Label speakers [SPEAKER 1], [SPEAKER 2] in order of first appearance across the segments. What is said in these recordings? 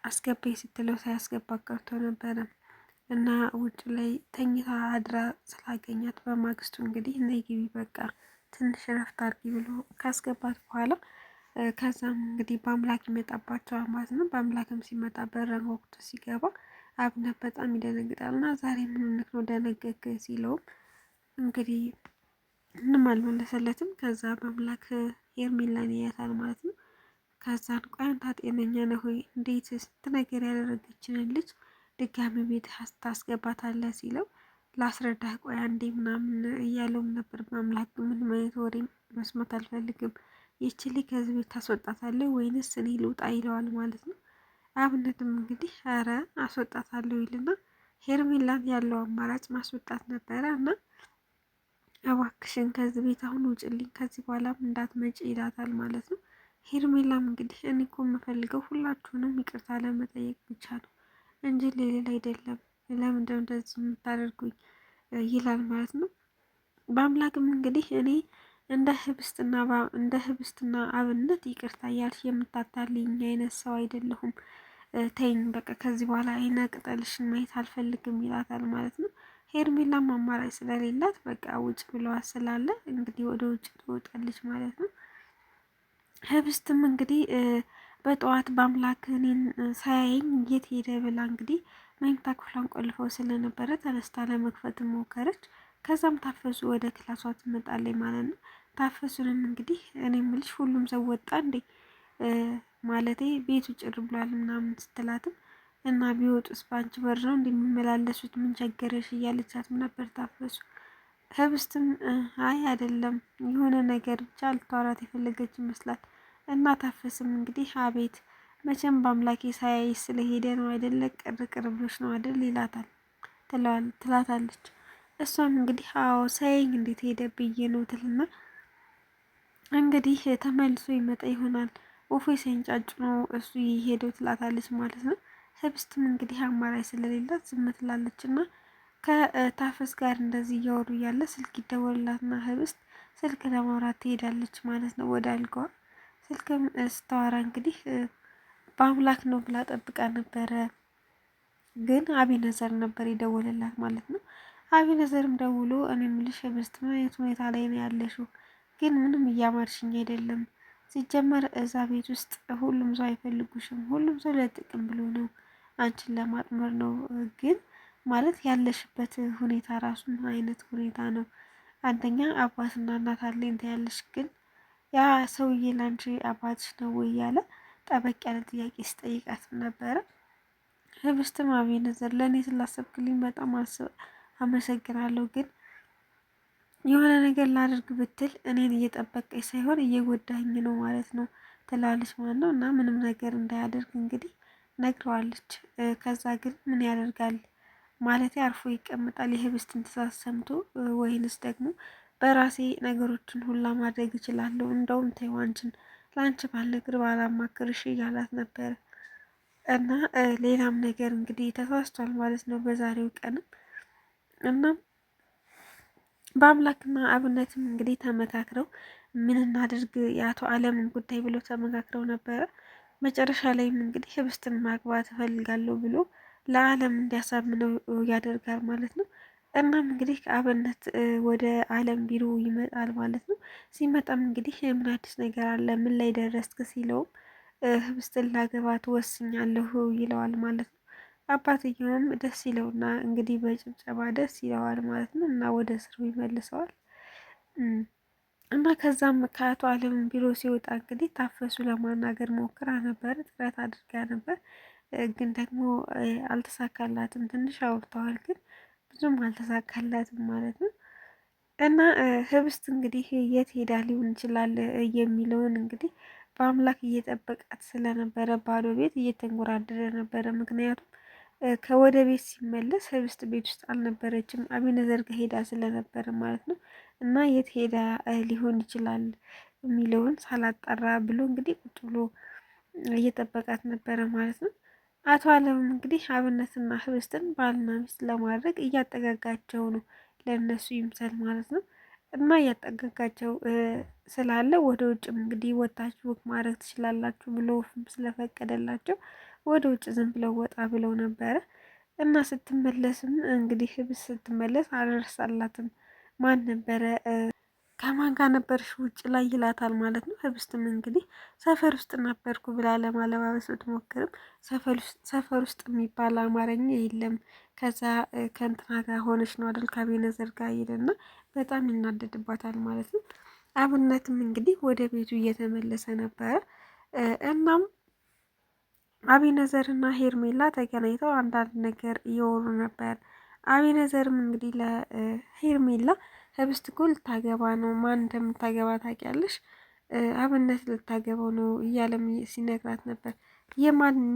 [SPEAKER 1] አስገባኝ ስትለው ሳያስገባ ቀርቶ ነበረ እና ውጭ ላይ ተኝታ አድራ ስላገኛት በማግስቱ እንግዲህ ነይ ግቢ በቃ ትንሽ እረፍት አድርጊ ብሎ ካስገባት በኋላ ከዛም እንግዲህ በአምላክ ይመጣባቸዋል ማለት ነው። በአምላክም ሲመጣ በረን ወቅቱ ሲገባ አብነት በጣም ይደነግጣል እና ዛሬ ምን ሆነህ ነው ደነገግ ሲለውም እንግዲህ ምንም አልመለሰለትም። ከዛ በአምላክ ሄርሜላን ያያታል ማለት ነው። ከዛን ቆይ አንተ ጤነኛ ነህ ሆይ እንዴት ስንት ነገር ያደረገችንን ልጅ ድጋሚ ቤት ታስገባታለህ ሲለው ላስረዳህ ቆይ አንዴ ምናምን እያለውም ነበር። በአምላክ ምን ማየት ወሬ መስማት አልፈልግም፣ ይቺ ልጅ ከዚህ ቤት ታስወጣታለህ ወይንስ እኔ ልውጣ ይለዋል ማለት ነው። አብነትም እንግዲህ ኧረ አስወጣታለሁ ይልና ሄርሜላን ያለው አማራጭ ማስወጣት ነበረ እና እባክሽን ከዚህ ቤት አሁን ውጭልኝ ከዚህ በኋላም እንዳትመጪ ይላታል ማለት ነው። ሄርሜላም እንግዲህ እኔ እኮ የምፈልገው ሁላችሁንም ይቅርታ ለመጠየቅ ብቻ ነው እንጂ ሌላ አይደለም፣ ለምንድነው እንደዚህ የምታደርጉኝ ይላል ማለት ነው። በአምላክም እንግዲህ እኔ እንደ ህብስትና አብነት ይቅርታ እያልሽ የምታታልኝ አይነት ሰው አይደለሁም፣ ተይኝ በቃ ከዚህ በኋላ አይነ ቅጠልሽን ማየት አልፈልግም ይላታል ማለት ነው። ሄርሜላም አማራጭ ስለሌላት በቃ ውጭ ብለዋት ስላለ እንግዲህ ወደ ውጭ ትወጣለች ማለት ነው። ህብስትም እንግዲህ በጠዋት በአምላክ እኔን ሳያየኝ የት ሄደ ብላ እንግዲህ መኝታ ክፍሏን ቆልፈው ስለነበረ ተነስታ ለመክፈት ሞከረች። ከዛም ታፈሱ ወደ ክላሷ ትመጣለች ማለት ነው። ታፈሱንም እንግዲህ እኔ የምልሽ ሁሉም ሰው ወጣ እንዴ ማለቴ ቤቱ ጭር ብሏል ምናምን ስትላትም እና ቢወጡስ በአንቺ በር ነው እንደሚመላለሱት ምን ቸገረሽ እያለቻትም ነበር ታፈሱ። ህብስትም አይ አይደለም የሆነ ነገር ብቻ ልታወራት የፈለገች ይመስላል። እና ታፈስም እንግዲህ አቤት መቼም በአምላኬ ሳያይ ስለሄደ ነው አይደለ ቅር ቅር ብሎሽ ነው አይደል ይላታል ትላታለች። እሷም እንግዲህ አዎ ሳያኝ እንዴት ሄደ ብዬ ነው ትልና እንግዲህ ተመልሶ ይመጣ ይሆናል ወፎ ሲንጫጩ ነው እሱ የሄደው ትላታለች ማለት ነው። ህብስትም እንግዲህ አማራጭ ስለሌላት ዝም ትላለች እና ከታፈስ ጋር እንደዚህ እያወሩ እያለ ስልክ ይደወልላትና ህብስት ስልክ ለማውራት ትሄዳለች ማለት ነው ወደ አልጋዋ። ስልክም ስታወራ እንግዲህ በአምላክ ነው ብላ ጠብቃ ነበረ፣ ግን አቢነዘር ነበር የደወለላት ማለት ነው። አቢነዘርም ደውሎ እኔ የምልሽ ህብስት ምን አይነት ሁኔታ ላይ ነው ያለሽው? ግን ምንም እያማርሽኝ አይደለም። ሲጀመር እዛ ቤት ውስጥ ሁሉም ሰው አይፈልጉሽም፣ ሁሉም ሰው ለጥቅም ብሎ ነው አንቺን ለማጥመር ነው። ግን ማለት ያለሽበት ሁኔታ ራሱ ምን አይነት ሁኔታ ነው? አንደኛ አባትና እናት አለኝ ትያለሽ፣ ግን ያ ሰውዬ ላንቺ አባትሽ ነው ወይ እያለ ጠበቅ ያለ ጥያቄ ሲጠይቃት ነበረ። ህብስትም አቤነዘር ለእኔ ስላሰብክልኝ በጣም አመሰግናለሁ፣ ግን የሆነ ነገር ላደርግ ብትል እኔን እየጠበቀኝ ሳይሆን እየጎዳኝ ነው ማለት ነው ትላለች ማለት ነው። እና ምንም ነገር እንዳያደርግ እንግዲህ ነግረዋለች። ከዛ ግን ምን ያደርጋል ማለት አርፎ ይቀመጣል የህብስትን ትዕዛዝ ሰምቶ፣ ወይንስ ደግሞ በራሴ ነገሮችን ሁላ ማድረግ እችላለሁ፣ እንደውም ተይው አንቺን ለአንቺ ባልነግር ባላማክርሽ እያላት ነበር። እና ሌላም ነገር እንግዲህ ተሳስቷል ማለት ነው በዛሬው ቀንም። እናም በአምላክና አብነትም እንግዲህ ተመካክረው ምን እናድርግ የአቶ አለምን ጉዳይ ብሎ ተመካክረው ነበረ። መጨረሻ ላይም እንግዲህ ህብስትን ማግባት እፈልጋለሁ ብሎ ለአለም እንዲያሳምነው ያደርጋል ማለት ነው። እናም እንግዲህ ከአብነት ወደ አለም ቢሮ ይመጣል ማለት ነው። ሲመጣም እንግዲህ ምን አዲስ ነገር አለ ምን ላይ ደረስክ ሲለውም ህብስትን ላገባት ወስኛለሁ ይለዋል ማለት ነው። አባትየውም ደስ ይለውና እንግዲህ በጭብጨባ ደስ ይለዋል ማለት ነው እና ወደ ስሩ ይመልሰዋል። እና ከዛም ከአቶ አለም ቢሮ ሲወጣ እንግዲህ ታፈሱ ለማናገር ሞክራ ነበር፣ ጥረት አድርጋ ነበር፣ ግን ደግሞ አልተሳካላትም። ትንሽ አውርተዋል ግን ብዙም አልተሳካላትም ማለት ነው። እና ህብስት እንግዲህ የት ሄዳ ሊሆን ይችላል የሚለውን እንግዲህ በአምላክ እየጠበቃት ስለነበረ ባዶ ቤት እየተንጎራደረ ነበረ። ምክንያቱም ከወደ ቤት ሲመለስ ህብስት ቤት ውስጥ አልነበረችም፣ አቢነዘር ጋ ሄዳ ስለነበረ ማለት ነው። እና የት ሄዳ ሊሆን ይችላል የሚለውን ሳላጣራ ብሎ እንግዲህ ቁጭ ብሎ እየጠበቃት ነበረ ማለት ነው። አቶ አለምም እንግዲህ አብነትና ህብስትን ባልና ሚስት ለማድረግ እያጠጋጋቸው ነው፣ ለእነሱ ይምሰል ማለት ነው። እና እያጠጋጋቸው ስላለ ወደ ውጭም እንግዲህ ወታችሁ ወክ ማድረግ ትችላላችሁ ብሎ ስለፈቀደላቸው ወደ ውጭ ዝም ብለው ወጣ ብለው ነበረ እና ስትመለስም እንግዲህ ህብስት ስትመለስ አልረሳላትም። ማን ነበረ ከማን ጋር ነበርሽ ውጭ ላይ ይላታል ማለት ነው። ህብስትም እንግዲህ ሰፈር ውስጥ ነበርኩ ብላ ለማለባበስ ብትሞክርም ሰፈር ውስጥ የሚባል አማርኛ የለም፣ ከዛ ከእንትና ጋር ሆነች ነው አይደል ከአቤነዘር ጋር ይልና በጣም ይናደድባታል ማለት ነው። አብነትም እንግዲህ ወደ ቤቱ እየተመለሰ ነበረ። እናም አቤነዘር እና ሄርሜላ ተገናኝተው አንዳንድ ነገር እየወሩ ነበር። አቤነዘርም እንግዲህ ለሄርሜላ ህብስት እኮ ልታገባ ነው፣ ማን እንደምታገባ ታውቂያለሽ? አብነት ልታገባው ነው እያለም ሲነግራት ነበር።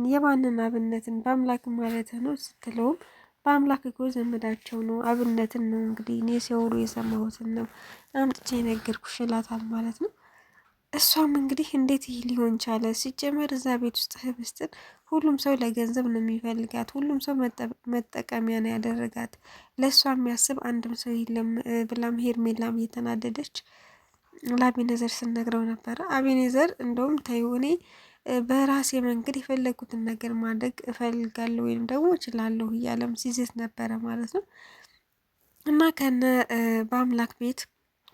[SPEAKER 1] የማንን አብነትን? በአምላክ ማለት ነው ስትለውም በአምላክ እኮ ዘመዳቸው ነው አብነትን ነው እንግዲህ እኔ ሲያወሩ የሰማሁትን ነው አምጥቼ ነገርኩሽ ይላታል ማለት ነው። እሷም እንግዲህ እንዴት ይህ ሊሆን ቻለ? ሲጀመር እዛ ቤት ውስጥ ህብስትን ሁሉም ሰው ለገንዘብ ነው የሚፈልጋት፣ ሁሉም ሰው መጠቀሚያ ነው ያደረጋት፣ ለእሷ የሚያስብ አንድም ሰው የለም ብላም ሄርሜላም እየተናደደች ለአቤኔዘር ስነግረው ነበረ። አቤኔዘር እንደውም ተይው እኔ በራሴ መንገድ የፈለጉትን ነገር ማድረግ እፈልጋለሁ ወይም ደግሞ እችላለሁ እያለም ሲዝት ነበረ ማለት ነው። እና ከነ በአምላክ ቤት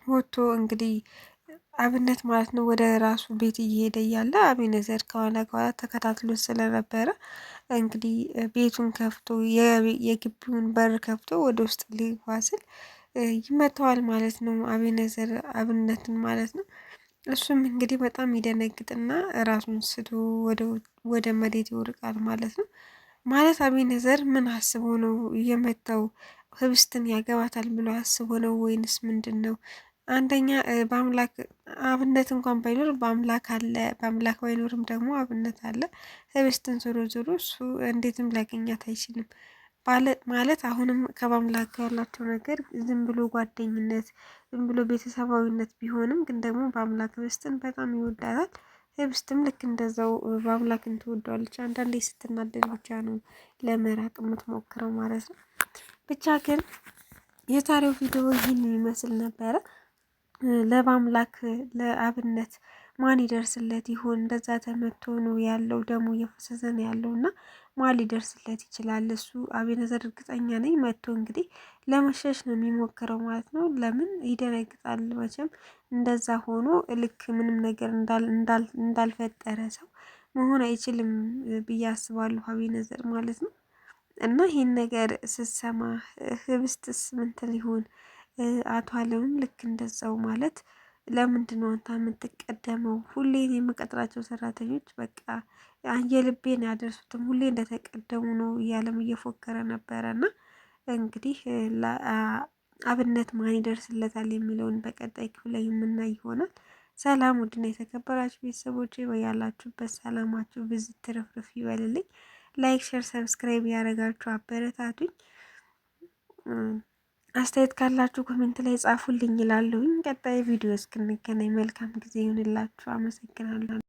[SPEAKER 1] ወጥቶ እንግዲህ አብነት ማለት ነው ወደ ራሱ ቤት እየሄደ እያለ አቤኔዘር ከኋላ ከኋላ ተከታትሎ ስለነበረ እንግዲህ ቤቱን ከፍቶ የግቢውን በር ከፍቶ ወደ ውስጥ ሊገባ ስል ይመታዋል ማለት ነው። አቤኔዘር አብነትን ማለት ነው። እሱም እንግዲህ በጣም ይደነግጥና ራሱን ስቶ ወደ መሬት ይወድቃል ማለት ነው። ማለት አቤኔዘር ምን አስቦ ነው የመታው? ህብስትን ያገባታል ብሎ አስቦ ነው ወይንስ ምንድን ነው? አንደኛ በአምላክ አብነት እንኳን ባይኖር በአምላክ አለ፣ በአምላክ ባይኖርም ደግሞ አብነት አለ። ህብስትን ዞሮ ዞሮ እሱ እንዴትም ሊያገኛት አይችልም ማለት አሁንም ከበአምላክ ያላቸው ነገር ዝም ብሎ ጓደኝነት፣ ዝም ብሎ ቤተሰባዊነት ቢሆንም ግን ደግሞ በአምላክ ህብስትን በጣም ይወዳታል። ህብስትም ልክ እንደዛው በአምላክን ትወደዋለች። አንዳንዴ ስትናደድ ብቻ ነው ለመራቅ የምትሞክረው ማለት ነው። ብቻ ግን የዛሬው ቪዲዮ ይህን ይመስል ነበረ። ለበአምላክ ለአብነት ማን ይደርስለት ይሆን? እንደዛ ተመቶ ነው ያለው፣ ደግሞ እየፈሰሰ ነው ያለው እና ማን ሊደርስለት ይችላል? እሱ አቤኔዘር እርግጠኛ ነኝ መቶ እንግዲህ ለመሸሽ ነው የሚሞክረው ማለት ነው። ለምን ይደነግጣል መቼም እንደዛ ሆኖ ልክ ምንም ነገር እንዳልፈጠረ ሰው መሆን አይችልም ብዬ አስባለሁ አቤኔዘር ማለት ነው። እና ይህን ነገር ስትሰማ ህብስትስ ምን ትል ይሆን? አቶ አለምም ልክ እንደዛው ማለት ለምንድን ነው አንተ የምትቀደመው? ሁሌ የምቀጥራቸው ሰራተኞች በቃ የልቤን ያደርሱትም ሁሌ እንደተቀደሙ ነው እያለም እየፎከረ ነበረ። እና እንግዲህ አብነት ማን ይደርስለታል የሚለውን በቀጣይ ክፍል ላይ የምናይ ይሆናል። ሰላም ውድና የተከበራችሁ ቤተሰቦች በያላችሁበት ሰላማችሁ ብዙ ትርፍርፍ ይበልልኝ። ላይክ፣ ሸር፣ ሰብስክራይብ ያደረጋችሁ አበረታቱኝ። አስተያየት ካላችሁ ኮሜንት ላይ ጻፉልኝ ይላለሁኝ። ቀጣይ ቪዲዮ እስክንገናኝ መልካም ጊዜ ይሁንላችሁ። አመሰግናለሁ።